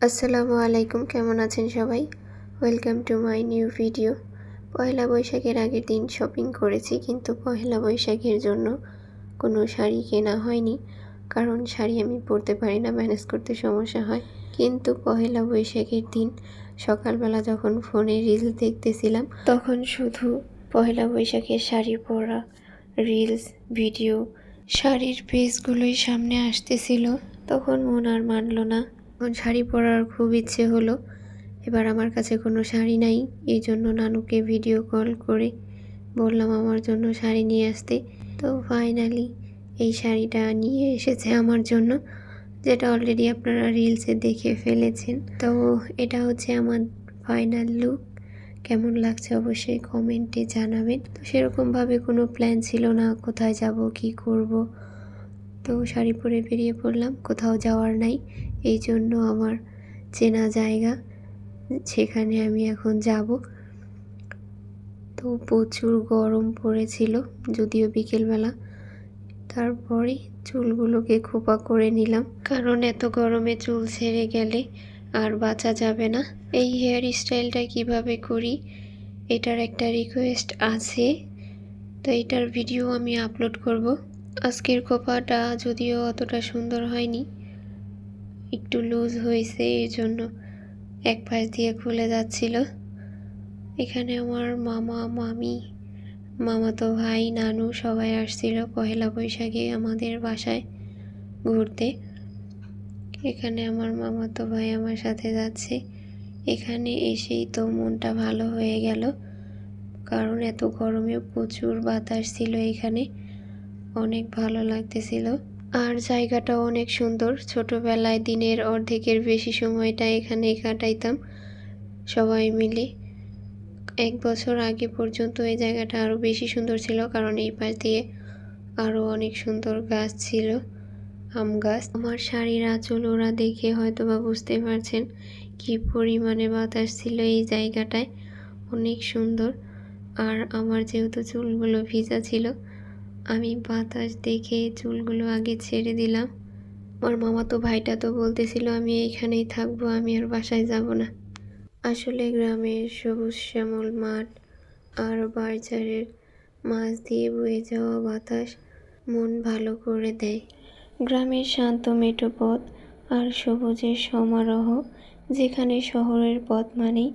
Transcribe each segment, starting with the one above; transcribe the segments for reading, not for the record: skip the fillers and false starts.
আসসালামু আলাইকুম, কেমন আছেন সবাই? Welcome to my new video. পয়লা বৈশাখের আগের দিন শপিং করেছি, কিন্তু পয়লা বৈশাখের জন্য কোনো শাড়ি কেনা হয়নি, কারণ শাড়ি আমি পরতে পারি না, ম্যানেজ করতে সমস্যা হয়। কিন্তু পয়লা বৈশাখের দিন সকালবেলা যখন ফোনে রিলস দেখতেছিলাম, তখন শুধু পয়লা বৈশাখের শাড়ি পরা রিলস ভিডিও, শাড়ির পেজগুলোই সামনে আসতেছিল। তখন মন আর মানল না, শাড়ি পরার খুব ইচ্ছে হলো। এবার আমার কাছে কোনো শাড়ি নাই, এই জন্য নানুকে ভিডিও কল করে বললাম আমার জন্য শাড়ি নিয়ে আসতে। তো ফাইনালি এই শাড়িটা নিয়ে এসেছে আমার জন্য, যেটা অলরেডি আপনারা রিলসে দেখে ফেলেছেন। তো এটা হচ্ছে আমার ফাইনাল লুক। কেমন লাগছে অবশ্যই কমেন্টে জানাবেন। তো সেরকমভাবে কোনো প্ল্যান ছিল না কোথায় যাব কি করব, তো শাড়ি পরে বেরিয়ে পড়লাম। কোথাও যাওয়ার নাই, এই জন্য আমার চেনা জায়গা, সেখানে আমি এখন যাব। তো প্রচুর গরম পড়েছিল, যদিও বিকেলবেলা। তারপরে চুলগুলোকে খোপা করে নিলাম, কারণ এত গরমে চুল ছেড়ে গেলে আর বাঁচা যাবে না। এই হেয়ার স্টাইলটা কিভাবে করি এটার একটা রিকোয়েস্ট আছে, তো এটার ভিডিও আমি আপলোড করব। আজকের খোপাটা যদিও অতটা সুন্দর হয়নি, একটু লুজ হয়েছে, এই জন্য এক পাশ দিয়ে খুলে যাচ্ছিল। এখানে আমার মামা, মামি, মামাতো ভাই, নানু সবাই আসছিল পয়লা বৈশাখে আমাদের বাসায় ঘুরতে। এখানে আমার মামাতো ভাই আমার সাথে যাচ্ছে। এখানে এসেই তো মনটা ভালো হয়ে গেল, কারণ এত গরমে প্রচুর বাতাস ছিল, এখানে অনেক ভালো লাগতেছিল। আর জায়গাটা অনেক সুন্দর। ছোটবেলায় দিনের অর্ধেকের বেশি সময়টা এখানে কাটাইতাম সবাই মিলে। 1 বছর আগে পর্যন্ত এই জায়গাটা আরও বেশি সুন্দর ছিল, কারণ এই পাশ দিয়ে আরও অনেক সুন্দর গাছ ছিল, আম গাছ। আমার শাড়ির আঁচল ওরা দেখে হয়তো বা বুঝতে পারছেন কি পরিমাণে বাতাস ছিল এই জায়গাটায়, অনেক সুন্দর। আর আমার যেহেতু চুলগুলো ভিজা ছিল, আমি বাতাস দেখে চুলগুলো আগে ছেড়ে দিলাম। আমার মামাতো ভাইটা তো বলতেছিল আমি এইখানেই থাকবো, আমি আর বাসায় যাব না। আসলে গ্রামের সবুজ শ্যামল মাঠ আর বাজারের মাছ দিয়ে বয়ে যাওয়া বাতাস মন ভালো করে দেয়। গ্রামের শান্ত মেঠো পথ আর সবুজের সমারোহ, যেখানে শহরের পথ মানেই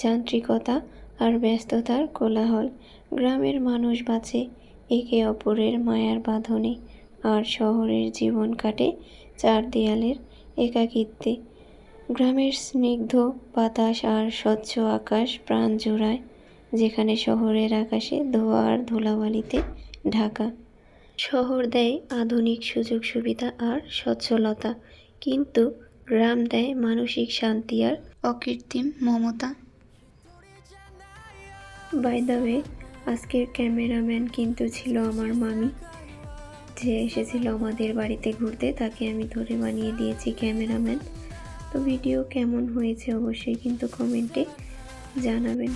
যান্ত্রিকতা আর ব্যস্ততার কোলাহল। গ্রামের মানুষ বাঁচে একে অপরের মায়ার বাঁধনে, আর শহরের জীবন কাটে 4 দেয়ালের একাকিত্বে। গ্রামের স্নিগ্ধ বাতাস আর স্বচ্ছ আকাশ প্রাণ জোড়ায়, যেখানে শহরের আকাশে ধোঁয়া আর ধুলাবালিতে ঢাকা। শহর দেয় আধুনিক সুযোগ সুবিধা আর সচ্ছলতা, কিন্তু গ্রাম দেয় মানসিক শান্তি আর অকৃত্রিম মমতা। বাই দ্য ওয়ে, আজকের ক্যামেরাম্যান কিন্তু ছিল আমার মামি, যে এসেছিল আমাদের বাড়িতে ঘুরতে, তাকে আমি ধরে বানিয়ে দিয়েছি ক্যামেরাম্যান। তো ভিডিও কেমন হয়েছে অবশ্যই কিন্তু কমেন্টে জানাবেন।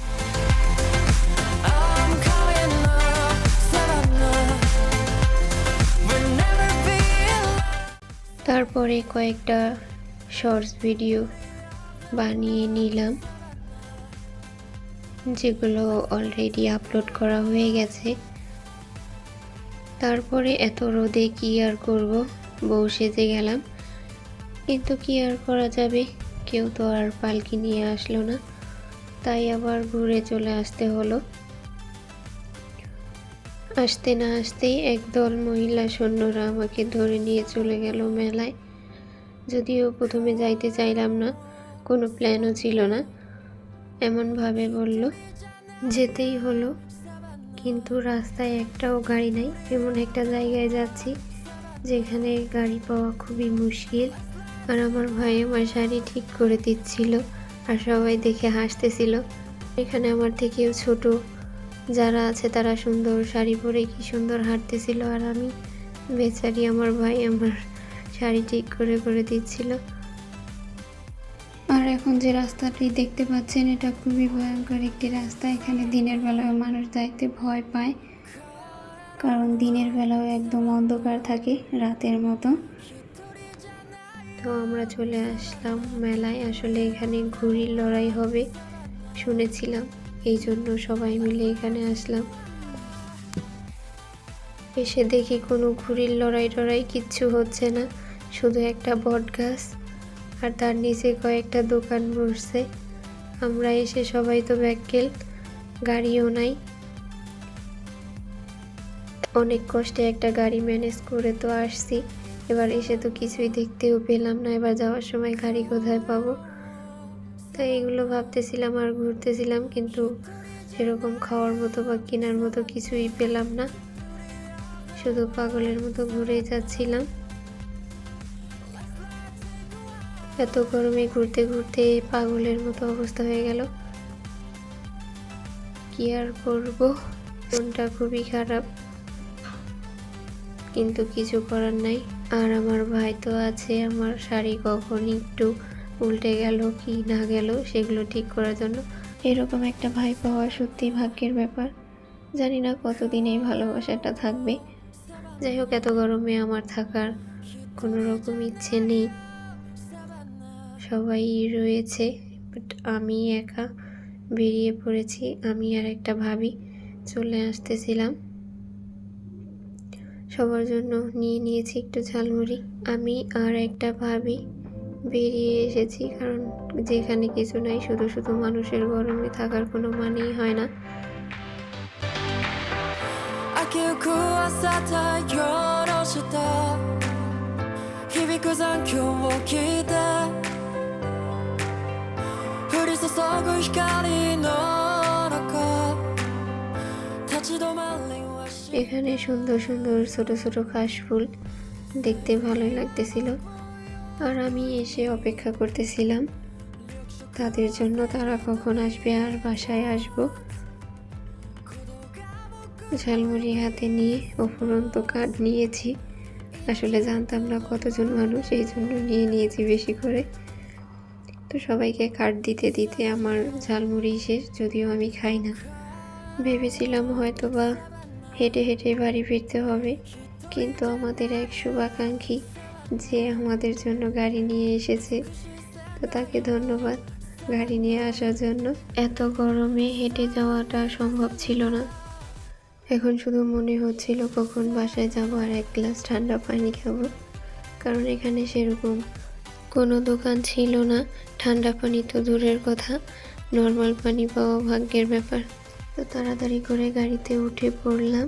তারপরে কয়েকটা শর্টস ভিডিও বানিয়ে নিলাম, যেগুলো অলরেডি আপলোড করা হয়ে গেছে। তারপরে এত রোদে কি আর করব, বউ সেজে গেলাম। কিন্তু কি আর করা যাবে, কেউ তো আর পালকি নিয়ে আসলো না, তাই আবার ঘুরে চলে আসতে হলো। আসতে না আসতেই একদল মহিলা সৈন্যরা আমাকে ধরে নিয়ে চলে গেল মেলায়। যদিও প্রথমে যাইতে চাইলাম না, কোনো প্ল্যানও ছিল না, এমনভাবে বলল, যেতেই হলো। কিন্তু রাস্তায় একটাও গাড়ি নাই, এমন একটা জায়গায় যাচ্ছি যেখানে গাড়ি পাওয়া খুবই মুশকিল। আর আমার ভাই আমার শাড়ি ঠিক করে দিচ্ছিল, আর সবাই দেখে হাসতেছিল। এখানে আমার থেকেও ছোট যারা আছে তারা সুন্দর শাড়ি পরে কি সুন্দর হাঁটতেছিল, আর আমি বেচারি আমার ভাই আমার শাড়ি ঠিক করে করে দিচ্ছিল। আর এখন যে রাস্তাটি দেখতে পাচ্ছেন, এটা খুবই ভয়ঙ্কর একটি রাস্তা। এখানে দিনের বেলায় মানুষ যাইতে ভয় পায়, কারণ দিনের বেলাও একদম অন্ধকার থাকে রাতের মতো। তো আমরা চলে আসলাম মেলায়। আসলে এখানে ঘুড়ির লড়াই হবে শুনেছিলাম, এই জন্য সবাই মিলে এখানে আসলাম। এসে দেখি কোনো ঘুড়ির লড়াই কিচ্ছু হচ্ছে না, শুধু একটা বট গাছ আর তার নিচে কয়েকটা দোকান বসছে। আমরা এসে সবাই তো ব্যাককেল, গাড়িও নাই। অনেক কষ্টে একটা গাড়ি ম্যানেজ করে তো আসছি। এবার এসে তো কিছুই দেখতেও পেলাম না, এবার যাওয়ার সময় গাড়ি কোথায় পাবো। তাই এগুলো ভাবতেছিলাম আর ঘুরতেছিলাম, কিন্তু সেরকম খাওয়ার মতো বা কেনার মতো কিছুই পেলাম না, শুধু পাগলের মতো ঘুরেই যাচ্ছিলাম। এত গরমে ঘুরতে ঘুরতে পাগলের মতো অবস্থা হয়ে গেল, কি আর করবো, মনটা খুবই খারাপ, কিন্তু কিছু করার নাই। আর আমার ভাই তো আছে, আমার শাড়ি কখন একটু উল্টে গেল কি না গেল সেগুলো ঠিক করার জন্য। এরকম একটা ভাই পাওয়া সত্যি ভাগ্যের ব্যাপার। জানি না কতদিন এই ভালোবাসাটা থাকবে। যাই হোক, এত গরমে আমার থাকার কোনো রকম ইচ্ছে নেই, সবাই রয়েছে, বাট আমি একা বেরিয়ে পড়েছি। আমি আর একটা ভাবি চলে আসতেছিলাম, সবার জন্য নিয়ে নিয়েছি একটু ঝালমুড়ি। আমি আর একটা ভাবি বেরিয়ে এসেছি, কারণ যেখানে কিছু নাই, শুধু শুধু মানুষের গরমে থাকার কোনো মানেই হয় না। এখানে সুন্দর সুন্দর ছোট ছোট কাশফুল দেখতে ভালোই লাগতেছিল, আর আমি এসে অপেক্ষা করতেছিলাম তাদের জন্য, তারা কখন আসবে আর বাসায় আসবো। ঝালমুড়ি হাতে নিয়ে অফুরন্ত কার্ড নিয়েছি, আসলে জানতাম না কতজন মানুষ, এই জন্য নিয়ে নিয়েছি বেশি করে। তো সবাইকে কার্ড দিতে দিতে আমার ঝালমুড়ি শেষ, যদিও আমি খাই না। ভেবেছিলাম হয়তো বা হেঁটে হেঁটে বাড়ি ফিরতে হবে, কিন্তু আমাদের এক শুভাকাঙ্ক্ষী যে আমাদের জন্য গাড়ি নিয়ে এসেছে, তো তাকে ধন্যবাদ গাড়ি নিয়ে আসার জন্য। এত গরমে হেঁটে যাওয়াটা সম্ভব ছিল না। এখন শুধু মনে হচ্ছিল কখন বাসায় যাব আর এক গ্লাস ঠান্ডা পানি খাবো, কারণ এখানে সেরকম কোনো দোকান ছিল না। ঠান্ডা পানি তো দূরের কথা, নর্মাল পানি পাওয়া ভাগ্যের ব্যাপার। তো তাড়াতাড়ি করে গাড়িতে উঠে পড়লাম।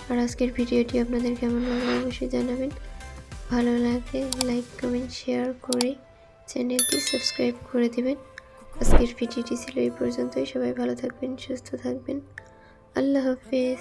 আর আজকের ভিডিওটি আপনাদের কেমন লাগলো অবশ্যই জানাবেন। ভালো লাগলে লাইক কমেন্ট শেয়ার করে চ্যানেলটি সাবস্ক্রাইব করে দেবেন। আজকের ভিডিওটি ছিল এই পর্যন্তই। সবাই ভালো থাকবেন, সুস্থ থাকবেন। আল্লাহ হাফেজ।